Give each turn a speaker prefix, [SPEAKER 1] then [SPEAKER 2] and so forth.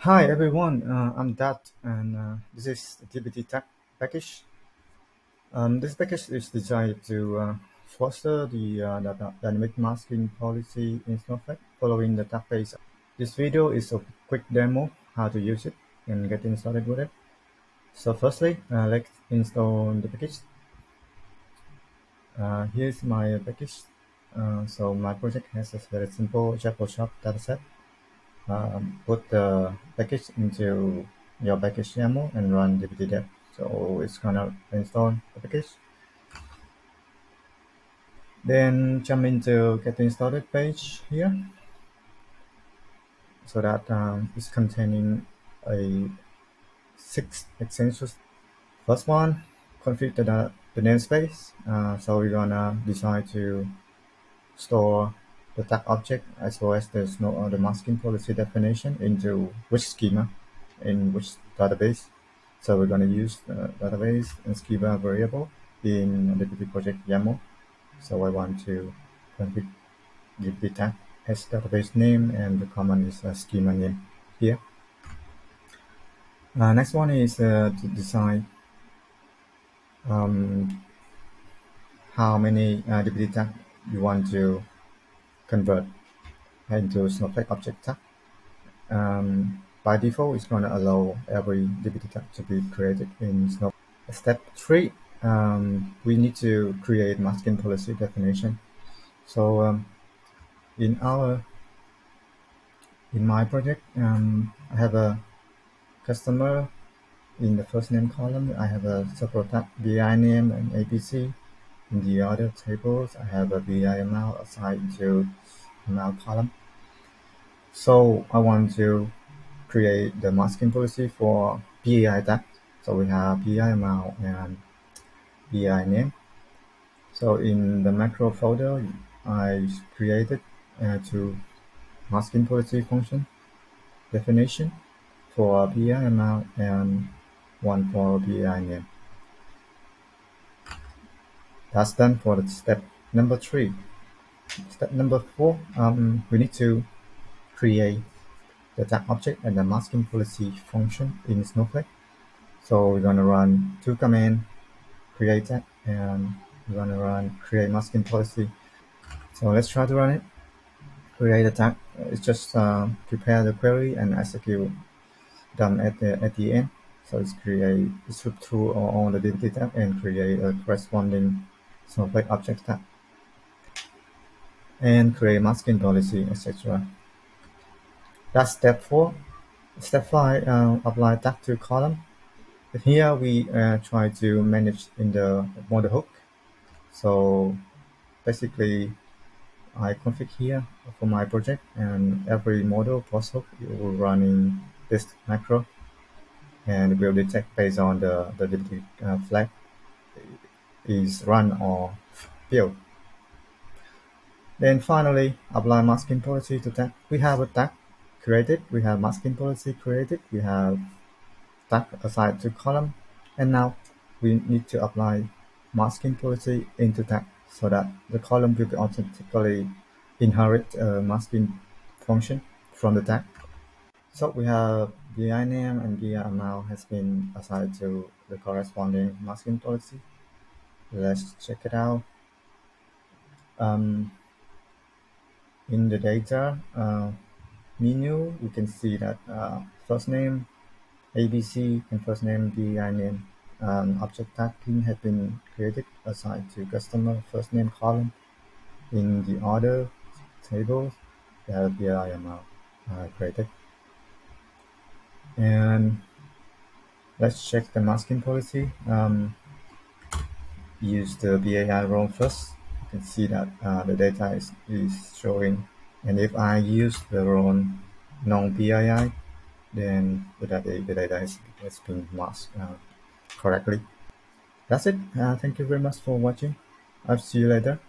[SPEAKER 1] Hi everyone, I'm Dat, and this is the TBT Tech package. This package is designed to foster the dynamic masking policy in Snowflake following the tag base. This video is a quick demo how to use it and getting started with it. So firstly, let's install the package. Here's my package. So my project has a very simple Java shop dataset. Put the package into your package YAML and run dpt-dev. So it's gonna install the package. Then jump into getting started page here. So that it's containing a 6 extensions. First one, configure the namespace. So we're gonna decide to store the tag object as well as the masking policy definition into which schema in which database. So we're going to use the database and schema variable in the DB project YAML. So I want to config give the tag as database name and the command is schema name here. Next one is to decide how many DB tag you want to convert into Snowflake Object tag. By default, it's going to allow every DBT tag to be created in Snowflake. Step 3, we need to create masking policy definition. So in my project, I have a customer in the first name column. I have a separate tag BI name and ABC. In the other tables, I have a BI amount assigned to amount column. So I want to create the masking policy for BI tag. So we have BI amount and BI name. So in the macro folder, I created two masking policy function definition for BI amount and one for BI name. That's done for the step number 3. Step number 4, we need to create the tag object and the masking policy function in Snowflake. So we're going to run two commands, create tag, and we're going to run create masking policy. So let's try to run it. Create a tag. It's just prepare the query and execute done at the end. So it's look through all the DBT tag and create a corresponding Snowflake object tag and create masking policy, etc. That's step 4. Step 5, apply tag to column. Here we try to manage in the model hook. So basically, I config here for my project, and every model post hook will run in this macro, and will detect based on the DBT flag is run or failed. Then finally, apply masking policy to tag. We have a tag created, we have masking policy created, we have tag assigned to column, and now we need to apply masking policy into tag so that the column will be automatically inherit a masking function from the tag. So we have BI name and BI amount has been assigned to the corresponding masking policy. Let's check it out. In the data menu, you can see that first name ABC and first name BI name object tagging has been created assigned to customer first name column. In the other tables, we have BI amount created. And let's check the masking policy. Use the BAI row first. You can see that the data is showing. And if I use the row non-BII, then the data has been masked correctly. That's it. Thank you very much for watching. I'll see you later.